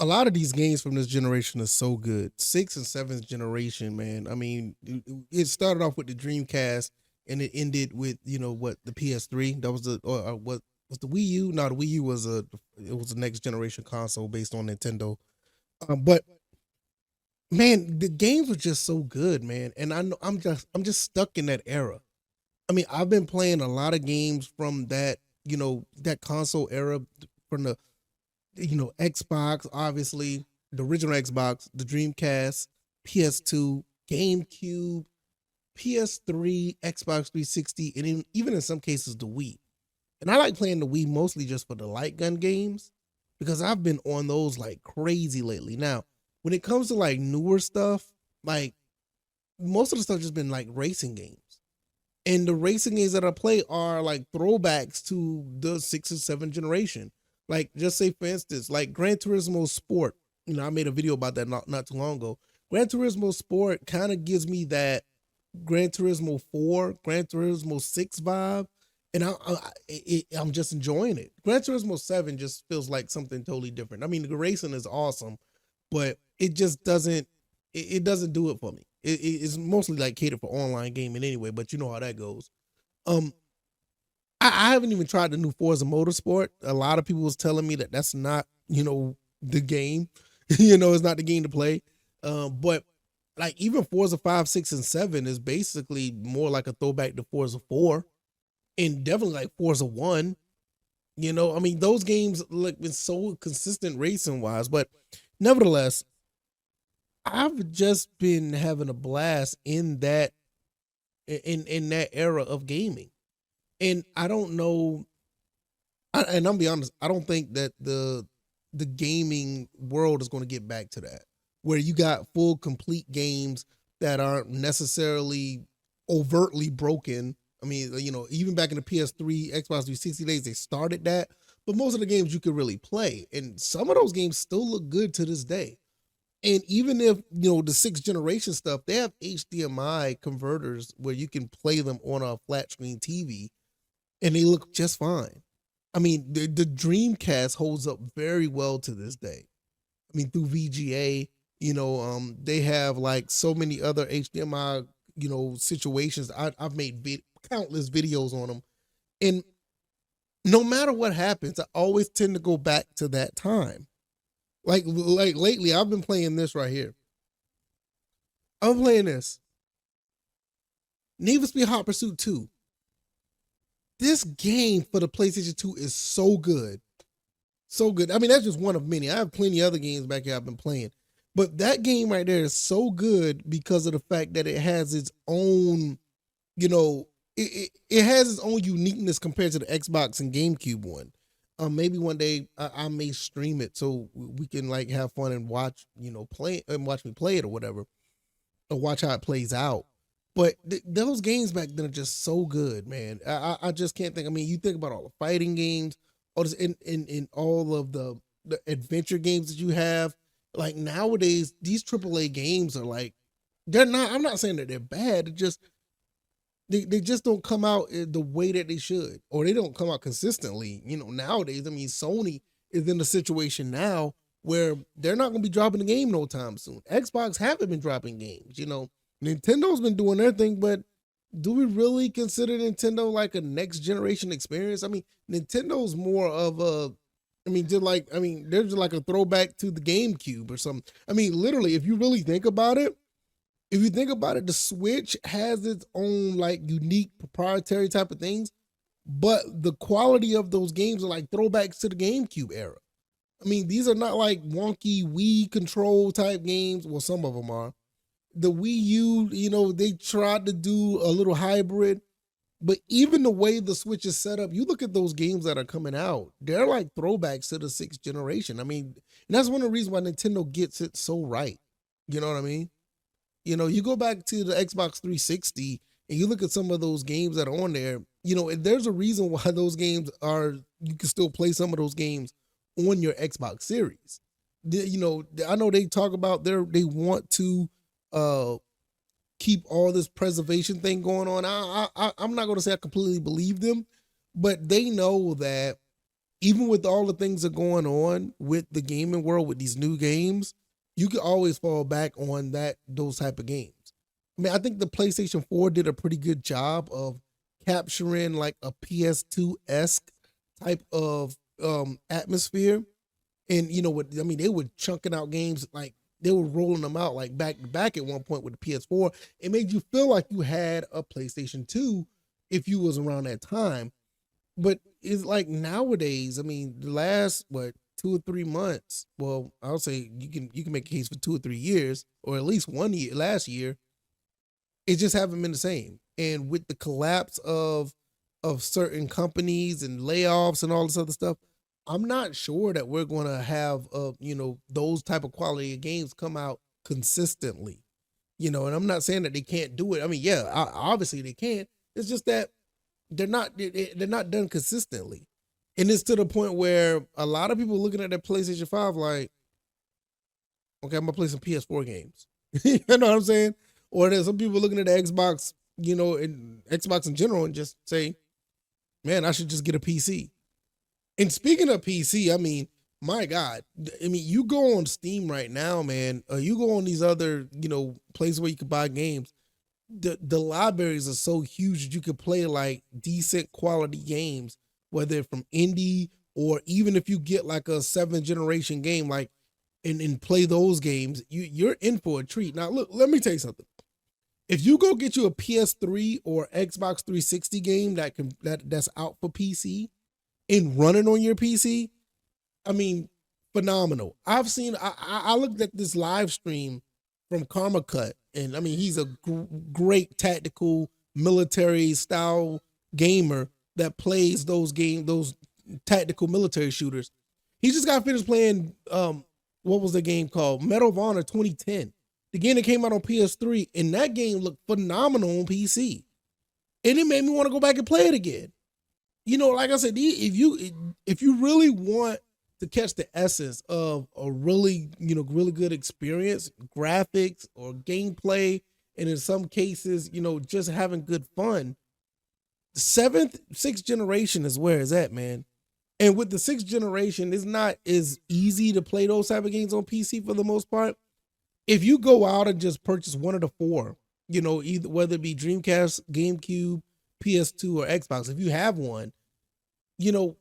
a lot of these games from this generation are so good. Sixth and seventh generation, man. I mean, it started off with the Dreamcast and it ended with what the PS3. That was the or what was the Wii U? No, the Wii U was a next generation console based on Nintendo. But man, the games were just so good, man. And I know I'm just stuck in that era. I mean, I've been playing a lot of games from that console era from the Xbox, obviously, the original Xbox, the Dreamcast, PS2, GameCube, PS3, Xbox 360, and even in some cases the Wii. And I like playing the Wii mostly just for the light gun games because I've been on those like crazy lately. Now, when it comes to like newer stuff, like most of the stuff just been like racing games. And the racing games that I play are like throwbacks to the six and seven generation. Like, just say for instance, like Gran Turismo Sport. I made a video about that not too long ago. Gran Turismo Sport kind of gives me that Gran Turismo 4, Gran Turismo 6 vibe, and I'm just enjoying it. Gran Turismo 7 just feels like something totally different. I mean, the racing is awesome, but it just doesn't do it for me. It's mostly like catered for online gaming anyway, but you know how that goes. Um, I haven't even tried the new Forza Motorsport. A lot of people was telling me that that's not the game. It's not the game to play. But like even Forza 5, 6, and 7 is basically more like a throwback to Forza 4 and definitely like Forza 1. I mean, those games like been so consistent racing wise, but nevertheless, I've just been having a blast in that era of gaming. And I don't know, and I'm be honest, I don't think that the gaming world is going to get back to that, where you got full complete games that aren't necessarily overtly broken. I mean, even back in the PS3, Xbox 360 days, they started that, but most of the games you could really play, and some of those games still look good to this day. And even if the sixth generation stuff, they have HDMI converters where you can play them on a flat screen TV, and they look just fine. I mean, the Dreamcast holds up very well to this day. I mean, through VGA, they have like so many other HDMI, situations. I've made countless videos on them, and no matter what happens, I always tend to go back to that time. Like lately, I've been playing this right here. I'm playing this Need for Speed Hot Pursuit 2. This game for the PlayStation 2 is so good. So good. I mean, that's just one of many. I have plenty of other games back here I've been playing. But that game right there is so good because of the fact that it has its own, it has its own uniqueness compared to the Xbox and GameCube one. Maybe one day I may stream it so we can like have fun and watch, play and watch me play it or whatever, or watch how it plays out. But those games back then are just so good, man. I just can't think. I mean, you think about all the fighting games, all this in all of the adventure games that you have. Like nowadays, these AAA games are like they're not. I'm not saying that they're bad. They just don't come out the way that they should, or they don't come out consistently. Nowadays, I mean, Sony is in a situation now where they're not going to be dropping the game no time soon. Xbox haven't been dropping games. Nintendo's been doing their thing, but do we really consider Nintendo like a next generation experience? I mean, Nintendo's more of a, I mean, they're just like a throwback to the GameCube or something. I mean, literally, if you really think about it, the Switch has its own like unique proprietary type of things, but the quality of those games are like throwbacks to the GameCube era. I mean, these are not like wonky Wii control type games. Well, some of them are. The Wii U, they tried to do a little hybrid, but even the way the Switch is set up, you look at those games that are coming out, they're like throwbacks to the sixth generation. I mean, and that's one of the reasons why Nintendo gets it so right. You know what I mean? You go back to the Xbox 360 and you look at some of those games that are on there, and there's a reason why those games are, you can still play some of those games on your Xbox Series. I know they talk about they want to uh keep all this preservation thing going on. I'm not going to say I completely believe them, but they know that even with all the things that are going on with the gaming world with these new games, you can always fall back on those type of games. I mean, I think the PlayStation 4 did a pretty good job of capturing like a PS2 esque type of atmosphere. And you know what? I mean, they were chunking out games like they were rolling them out like back to back at one point with the PS4. It made you feel like you had a PlayStation 2 if you was around that time. But it's like nowadays, I mean, the last 2 or 3 months, well, I'll say you can make a case for 2 or 3 years, or at least 1 year last year, it just haven't been the same. And with the collapse of certain companies and layoffs and all this other stuff, I'm not sure that we're going to have those type of quality of games come out consistently. And I'm not saying that they can't do it. I mean, yeah, obviously they can. It's just that they're not done consistently. And it's to the point where a lot of people looking at that PlayStation 5 like, okay, I'm gonna play some PS4 games. You know what I'm saying? Or there's some people looking at the Xbox, and Xbox in general and just say, man, I should just get a PC. And speaking of PC, I mean, my God, I mean, you go on Steam right now, man, or you go on these other, places where you can buy games. The libraries are so huge that you could play like decent quality games, whether from indie or even if you get like a 7th generation game, like and play those games, you're in for a treat. Now, look, let me tell you something. If you go get you a PS3 or Xbox 360 game that's out for PC and running on your PC, I mean, phenomenal. I looked at this live stream from Karma Cut, and I mean, he's a great tactical military style gamer that plays those tactical military shooters. He just got finished playing, what was the game called? Medal of Honor 2010. The game that came out on PS3, and that game looked phenomenal on PC. And it made me want to go back and play it again. Like I said, if you really want to catch the essence of a really good experience, graphics or gameplay, and in some cases, just having good fun, the 6th generation is where it's at, man. And with the 6th generation, it's not as easy to play those type of games on PC for the most part. If you go out and just purchase one of the four, either whether it be Dreamcast, GameCube, PS2, or Xbox, if you have one, you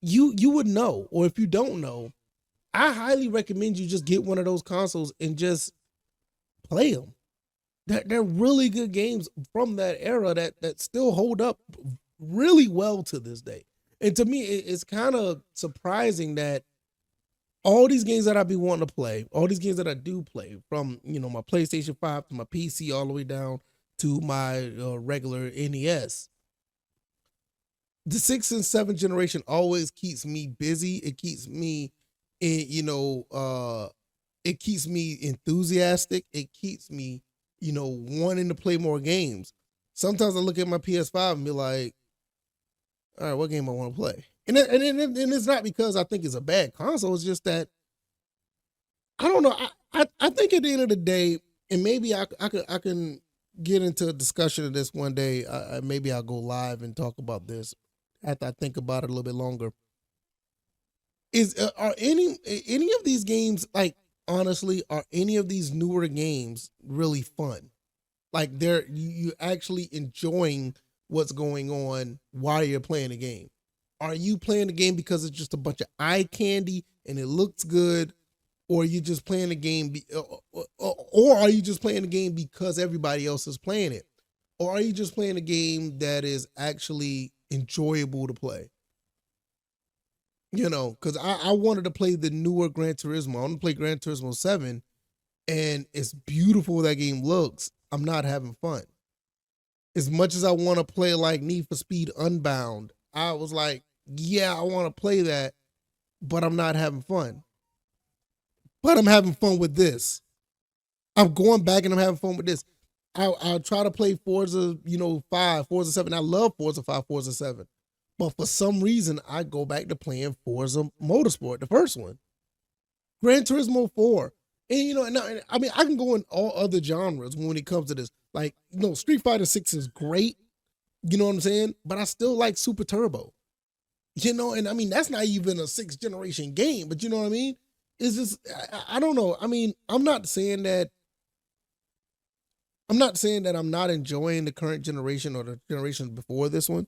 would know. Or if you don't know, I highly recommend you just get one of those consoles and just play them. They're really good games from that era that still hold up really well to this day. And to me, it's kind of surprising that all these games that I be wanting to play, all these games that I do play, from my PlayStation 5 to my PC all the way down to my regular NES, the 6th and 7th generation always keeps me busy. It keeps me, it keeps me enthusiastic. It keeps me, wanting to play more games. Sometimes I look at my PS5 and be like, all right, what game I want to play? And it's not because I think it's a bad console. It's just that I don't know. I think at the end of the day, and maybe I can get into a discussion of this one day. Maybe I'll go live and talk about this after I think about it a little bit longer. Are any of these games, like, honestly, are any of these newer games really fun? Like, you actually enjoying what's going on while you're playing the game? Are you playing the game because it's just a bunch of eye candy and it looks good, or are you just playing the game, or are you just playing the game because everybody else is playing it, or are you just playing a game that is actually enjoyable to play? Because I wanted to play the newer Gran Turismo. I want to play Gran Turismo 7, and it's beautiful that game looks. I'm not having fun. As much as I want to play like Need for Speed Unbound, I was like, yeah, I want to play that, but I'm not having fun. But I'm having fun with this. I'm going back and I'm having fun with this. I'll try to play Forza, 5, Forza 7. I love Forza 5, Forza 7. But for some reason, I go back to playing Forza Motorsport, the first one. Gran Turismo 4. And, I mean, I can go in all other genres when it comes to this. Like, Street Fighter 6 is great. You know what I'm saying? But I still like Super Turbo. And I mean that's not even a sixth generation game, but you know what I mean? It's just I don't know. I mean, I'm not saying that I'm not enjoying the current generation or the generations before this one,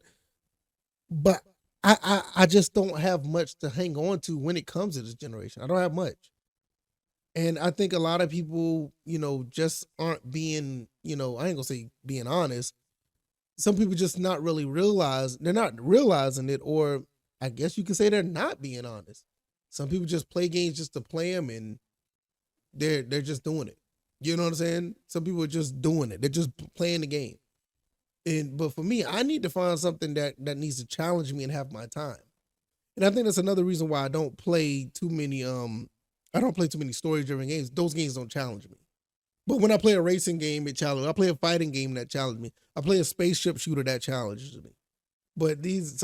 but I just don't have much to hang on to when it comes to this generation. I don't have much. And I think a lot of people, just aren't being, I ain't gonna say being honest. Some people just they're not realizing it, or I guess you could say they're not being honest. Some people just play games just to play them, and they're just doing it. You know what I'm saying? Some people are just doing it. They're just playing the game. And but for me, I need to find something that needs to challenge me and have my time. And I think that's another reason why I don't play too many story driven games. Those games don't challenge me. But when I play a racing game, it challenges me. I play a fighting game that challenges me. I play a spaceship shooter that challenges me. But these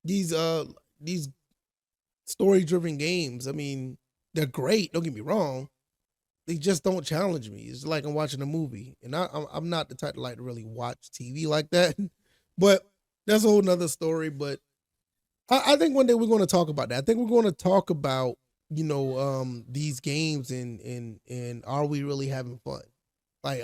these story driven games, I mean, they're great. Don't get me wrong. They just don't challenge me. It's like I'm watching a movie, and I'm not the type to like to really watch TV like that. But that's a whole nother story. But I think one day we're going to talk about that. I think we're going to talk about these games and are we really having fun? Like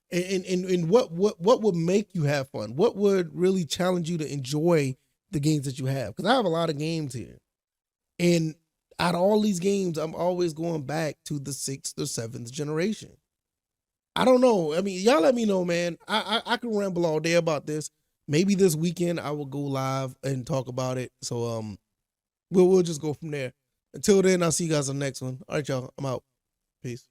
and what would make you have fun? What would really challenge you to enjoy the games that you have? Because I have a lot of games here, and out of all these games, I'm always going back to the sixth or seventh generation. I don't know. I mean, y'all let me know, man. I can ramble all day about this. Maybe this weekend I will go live and talk about it. So we'll just go from there. Until then, I'll see you guys on the next one. All right, y'all. I'm out. Peace.